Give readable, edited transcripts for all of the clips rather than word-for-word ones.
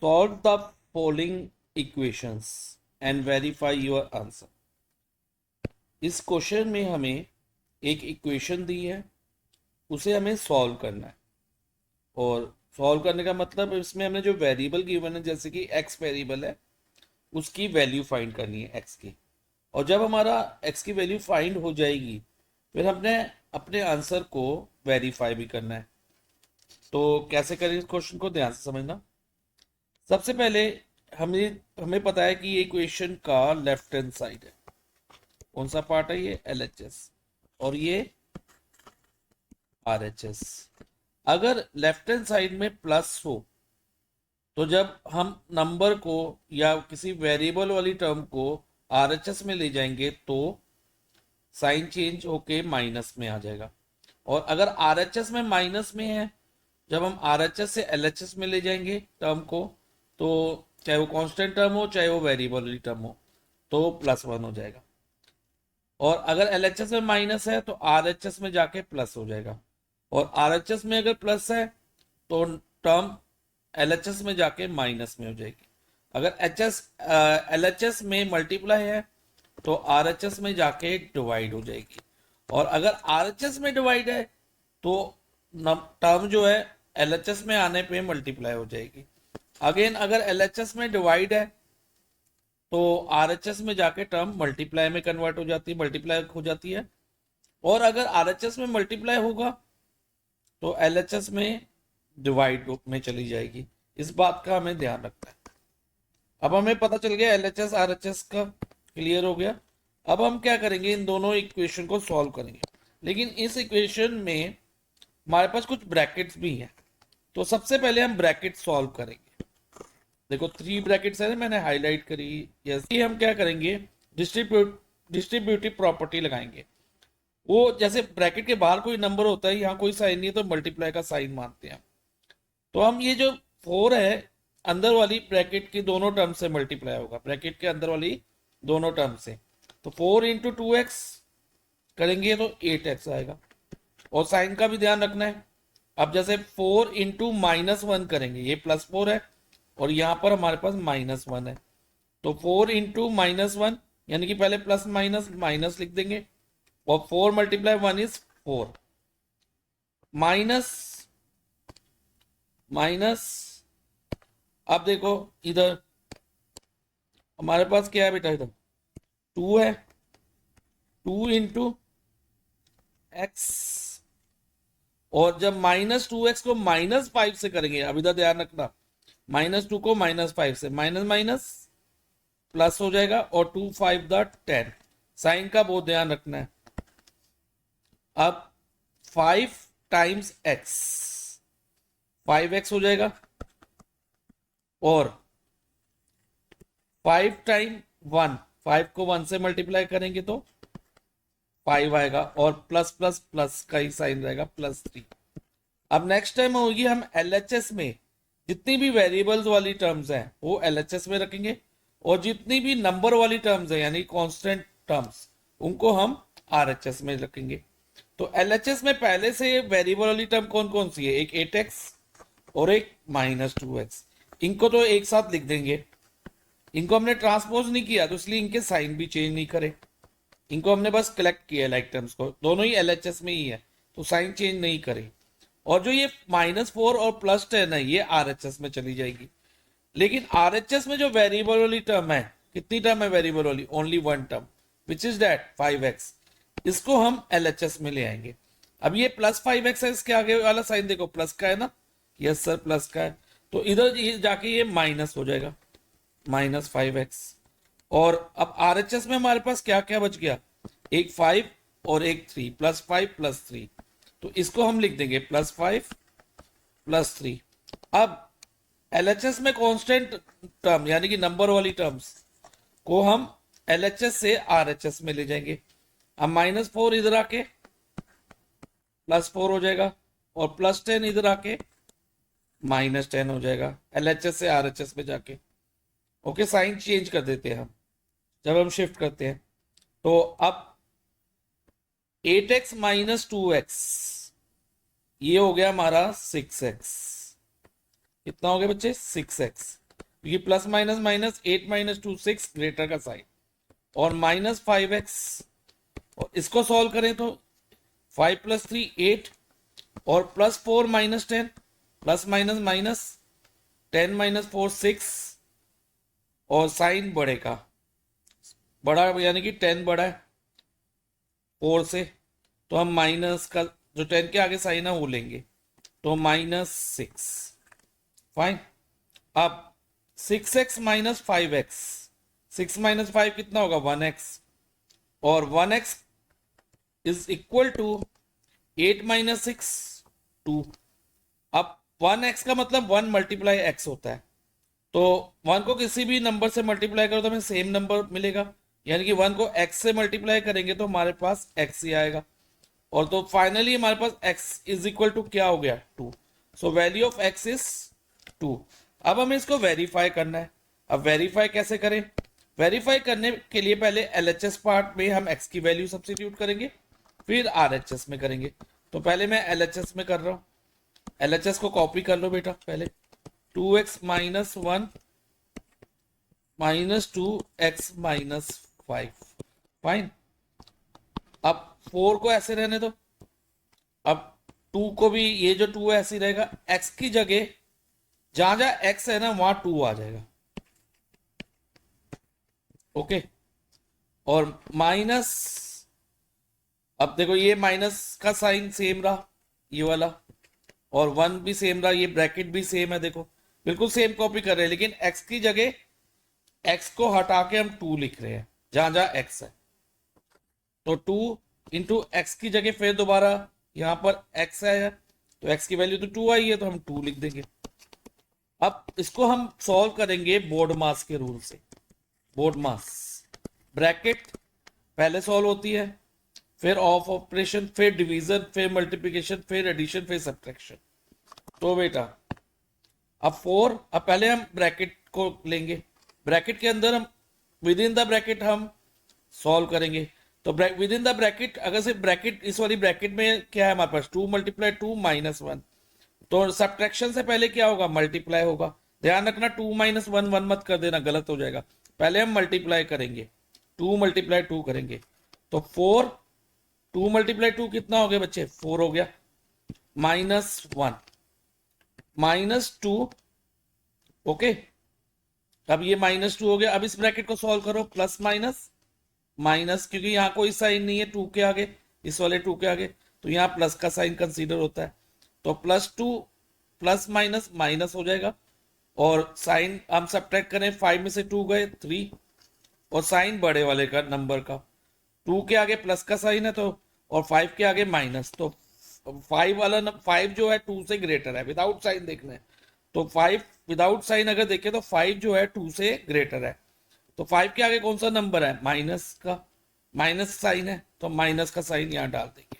Solve the following equations and verify your answer. इस question में हमें एक इक्वेशन दी है, उसे हमें सॉल्व करना है। और सॉल्व करने का मतलब इसमें हमने जो वेरिएबल गिवन है, जैसे कि एक्स वेरिएबल है, उसकी वैल्यू फाइंड करनी है एक्स की। और जब हमारा एक्स की वैल्यू फाइंड हो जाएगी, फिर हमने अपने आंसर को वेरीफाई भी करना है। तो कैसे करें, इस क्वेश्चन को ध्यान से समझना। सबसे पहले हमें हमें पता है कि ये इक्वेशन का लेफ्ट हैंड साइड है। कौन सा पार्ट है ये? LHS। और ये RHS। अगर लेफ्ट हैंड साइड में प्लस हो, तो जब हम नंबर को या किसी वेरिएबल वाली टर्म को RHS में ले जाएंगे तो साइन चेंज होके माइनस में आ जाएगा। और अगर RHS में माइनस में है, जब हम RHS से LHS में ले जाएंगे टर्म को, तो चाहे वो कांस्टेंट टर्म हो चाहे वो वेरिएबल वाली टर्म हो, तो +1 हो जाएगा। और अगर LHS में माइनस है तो RHS में जाके प्लस हो जाएगा। और RHS में अगर प्लस है तो टर्म LHS में जाके माइनस में हो जाएगी। अगर LHS में मल्टीप्लाई है तो RHS में जाके डिवाइड हो जाएगी। और अगर RHS में डिवाइड है तो टर्म जो है LHS में आने पे मल्टीप्लाई हो जाएगी। अगेन अगर LHS में डिवाइड है तो RHS में जाके टर्म मल्टीप्लाई में कन्वर्ट हो जाती है, मल्टीप्लाई हो जाती है। और अगर RHS में मल्टीप्लाई होगा तो LHS में डिवाइड में चली जाएगी। इस बात का हमें ध्यान रखना है। अब हमें पता चल गया LHS RHS का, क्लियर हो गया। अब हम क्या करेंगे, इन दोनों इक्वेशन को सॉल्व करेंगे। लेकिन इस इक्वेशन में हमारे पास कुछ ब्रैकेट्स भी हैं, तो सबसे पहले हम ब्रैकेट सॉल्व करेंगे। देखो 3 ब्रैकेट्स है, मैंने हाईलाइट करी। यस, ये हम क्या करेंगे, डिस्ट्रीब्यूटिव प्रॉपर्टी लगाएंगे। वो जैसे ब्रैकेट के बाहर कोई नंबर होता है, यहाँ कोई साइन नहीं है, तो मल्टीप्लाई का साइन मानते हैं। तो हम ये जो 4 है, अंदर वाली ब्रैकेट की दोनों टर्म से मल्टीप्लाई होगा, ब्रैकेट के अंदर वाली दोनों टर्म से। तो 4 इंटू 2x करेंगे तो 8x आएगा। और साइन का भी ध्यान रखना है। अब जैसे 4 इंटू -1 करेंगे, ये +4 है और यहाँ पर हमारे पास -1 है। तो 4 इंटू -1 यानी कि पहले प्लस माइनस माइनस लिख देंगे। और 4 मल्टीप्लाई 1 इज 4, माइनस माइनस। अब देखो इधर हमारे पास क्या है बेटा, इधर 2 है, 2 इंटू एक्स। और जब -2x को -5 से करेंगे, अब इधर ध्यान रखना, -2 को -5 से, माइनस माइनस प्लस हो जाएगा। और 2 5 10, साइन का बहुत ध्यान रखना है। अब 5 टाइम्स x, 5x हो जाएगा। और 5 टाइम 1, 5 को 1 से मल्टीप्लाई करेंगे तो 5 आएगा। और प्लस प्लस प्लस का ही साइन रहेगा, +3। अब नेक्स्ट टाइम होगी, हम LHS में जितनी भी वेरिएबल्स वाली टर्म्स हैं वो LHS में रखेंगे, और जितनी भी नंबर वाली टर्म्स है यानी कांस्टेंट टर्म्स, उनको हम RHS में रखेंगे। तो LHS में पहले से वेरिएबल वाली टर्म कौन कौन सी है, एक 8x और एक -2x। इनको तो एक साथ लिख देंगे। इनको हमने ट्रांसपोज नहीं किया तो इसलिए इनके साइन भी चेंज नहीं करे। इनको हमने बस कलेक्ट किया लाइक टर्म्स को, दोनों ही LHS में ही है, तो साइन चेंज नहीं करे। और जो ये -4 और +10 है, ये RHS में चली जाएगी। लेकिन RHS में जो वेरिएबल वाली टर्म है, कितनी टर्म है वेरिएबल वाली? Only 1 term, which is that 5x। इसको हम LHS में ले आएंगे। अब ये +5x है, इसके आगे वाला साइन देखो प्लस का है ना, यस सर प्लस का है। तो इधर जाके ये माइनस हो जाएगा, -5x। और अब RHS में हमारे पास क्या क्या बच गया, एक 5 और एक 3, +5 +3। तो इसको हम लिख देंगे +5 +3। अब LHS में कांस्टेंट टर्म यानी कि नंबर वाली टर्म्स को हम LHS से RHS में ले जाएंगे। अब -4 इधर आके +4 हो जाएगा, और +10 इधर आके -10 हो जाएगा, LHS से RHS में जाके। ओके, साइन चेंज कर देते हैं हम जब हम शिफ्ट करते हैं। तो अब 8x -2x, ये हो गया हमारा 6x। कितना हो गया बच्चे? 6x। क्योंकि plus minus minus 8 minus 2 6 greater का साइन, और माइनस 5x, और इसको सॉल्व करें तो 5 प्लस 3 8, और plus 4 minus 10, plus minus minus 10 minus 4 6, और साइन बढ़ेगा, बड़ा यानी कि 10 बड़ा है 4 से, तो हम माइनस का जो 10 के आगे साइन है वो लेंगे, तो -6। फाइन। अब 6x माइनस 5x, 6 माइनस 5 कितना होगा 1x, और 1x is equal to 8 minus 6 2। अब 1x का मतलब 1 मल्टीप्लाई x होता है, तो 1 को किसी भी नंबर से मल्टीप्लाई करो तो हमें सेम नंबर मिलेगा, यानी कि 1 को x से मल्टीप्लाई करेंगे तो हमारे पास x ही आएगा, और तो फाइनली हमारे पास x इज इक्वल टू क्या हो गया 2। So value of x is 2। अब हमें इसको वेरीफाई करना है। अब वेरीफाई कैसे करें? वेरीफाई करने के लिए पहले LHS पार्ट में हम x की वैल्यू सब्स्टिट्यूट करेंगे, फिर RHS में करेंगे। तो पहले मैं LHS में कर रहा हूं। LHS को कॉपी कर लो बेटा पहले। 2x minus 1 minus 2x minus 5। Fine. अब 4 को ऐसे रहने दो। अब 2 को भी, ये जो 2 है ऐसे ही रहेगा, x की जगह जहां जहां x है ना वहां 2 आ जाएगा। ओके। और माइनस, अब देखो ये माइनस का साइन सेम रहा ये वाला, और 1 भी सेम रहा, ये ब्रैकेट भी सेम है, देखो बिल्कुल सेम कॉपी कर रहे हैं, लेकिन x की जगह x को हटा के हम 2 लिख रहे हैं जहां जहां x है। तो 2 इंटू एक्स की जगह फिर दोबारा यहां पर x है, तो x की वैल्यू तो 2 आई है, तो हम 2 लिख देंगे। अब इसको हम सॉल्व करेंगे बोर्ड मास के रूल से। बोर्ड मास ब्रैकेट पहले सॉल्व होती है, फिर ऑफ ऑपरेशन, फिर डिवीजन, फिर मल्टीप्लिकेशन, फिर एडिशन, फिर सब्ट्रैक्शन। तो बेटा अब 4, अब पहले हम ब्रैकेट को लेंगे, ब्रैकेट के अंदर हम विद इन द ब्रैकेट हम सॉल्व करेंगे। तो विद इन द ब्रैकेट, अगर सिर्फ ब्रैकेट, इस वाली ब्रैकेट में क्या है हमारे पास 2 मल्टीप्लाई 2 माइनस 1, तो सब्ट्रैक्शन से पहले क्या होगा मल्टीप्लाई होगा। ध्यान रखना 2 माइनस 1 1 मत कर देना, गलत हो जाएगा। पहले हम मल्टीप्लाई करेंगे, 2 मल्टीप्लाई 2 करेंगे, तो 4, 2 मल्टीप्लाई 2 कितना हो गया बच्चे 4 हो गया, -1 -2। ओके। अब ये -2 हो गया। अब इस ब्रैकेट को सॉल्व करो, प्लस माइनस माइनस, क्योंकि यहाँ कोई साइन नहीं है 2 के आगे, इस वाले 2 के आगे, तो यहाँ प्लस का साइन कंसीडर होता है, तो +2 प्लस माइनस माइनस हो जाएगा, और साइन हम सब्ट्रैक्ट करें, 5 में से 2 गए 3, और साइन बड़े वाले का नंबर का, 2 के आगे प्लस का साइन है तो, और 5 के आगे माइनस, तो 5 वाला 5 जो है 2 से ग्रेटर है, विदाउट साइन देखना है। तो 5 विदाउट साइन अगर देखें तो 5 जो है 2 से ग्रेटर है, तो 5 के आगे कौन सा नंबर है माइनस का, माइनस साइन है, तो माइनस का साइन यहां डाल देंगे।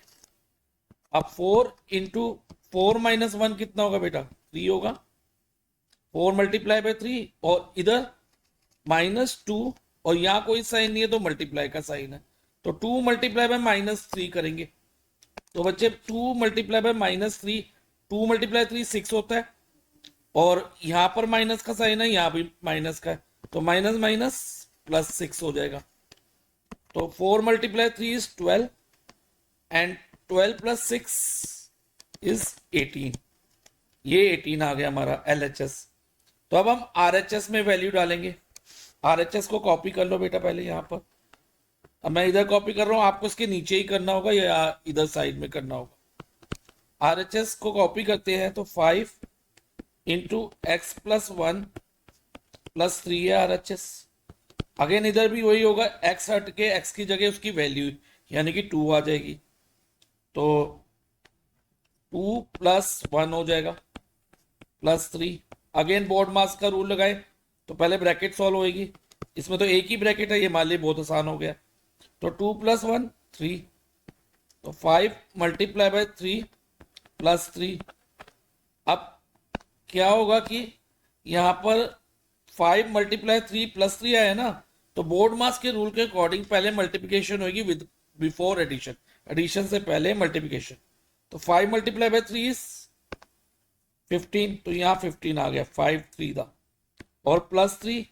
अब 4 इंटू 4 माइनस 1 कितना होगा बेटा 3 होगा, 4 मल्टीप्लाई बाय 3, और इधर -2, और यहाँ कोई साइन नहीं है तो मल्टीप्लाई का साइन है, तो 2 मल्टीप्लाई बाय -3 करेंगे। तो बच्चे 2 मल्टीप्लाई बाय -3, 2 मल्टीप्लाई 3 6 होता है, और यहाँ पर माइनस का साइन है, यहाँ भी माइनस का है, तो माइनस माइनस प्लस 6 हो जाएगा। तो 4 multiply 3 is 12, and 12 plus 6 is 18। ये 18 आ गया हमारा LHS। तो अब हम RHS में वैल्यू डालेंगे। RHS को कॉपी कर लो बेटा पहले यहाँ पर। अब मैं इधर कॉपी कर रहा हूँ, आपको इसके नीचे ही करना होगा या इधर साइड में करना होगा। RHS को कॉपी करते हैं तो 5 इंटू एक्स प्लस 1 प्लस 3 है RHS। अगेन इधर भी वही होगा, x हट के x की जगह उसकी वैल्यू यानी कि 2 आ जाएगी, तो 2 प्लस 1 हो जाएगा प्लस 3। अगेन बोर्ड मास का रूल लगाए तो पहले ब्रैकेट सॉल्व होगी, इसमें तो एक ही ब्रैकेट है, ये मान ली बहुत आसान हो गया। तो 2 प्लस 1 3, तो 5 मल्टीप्लाई बाय 3 प्लस 3। अब क्या होगा कि यहाँ पर 5 मल्टीप्लाई 3 प्लस 3 आया ना, तो बोर्ड मास के रूल के अकॉर्डिंग पहले मल्टीप्लिकेशन होगी विद बिफोर एडिशन, एडिशन से पहले मल्टीप्लिकेशन। तो 5 मल्टीप्लाई बाय 3 इज 15, तो यहाँ 15 आ गया, 5 3 था। और +3,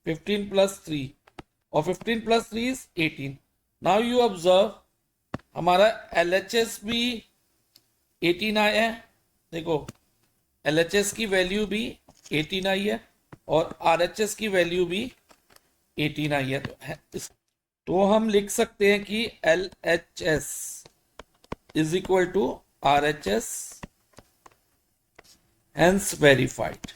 15 + 3, और 15 + 3 इज 18। नाउ यू ऑब्जर्व हमारा LHS भी 18 आया है। देखो LHS की वैल्यू भी 18 आई है और RHS की वैल्यू भी 18 आई है। तो हम लिख सकते हैं कि LHS is equal to RHS, hence verified।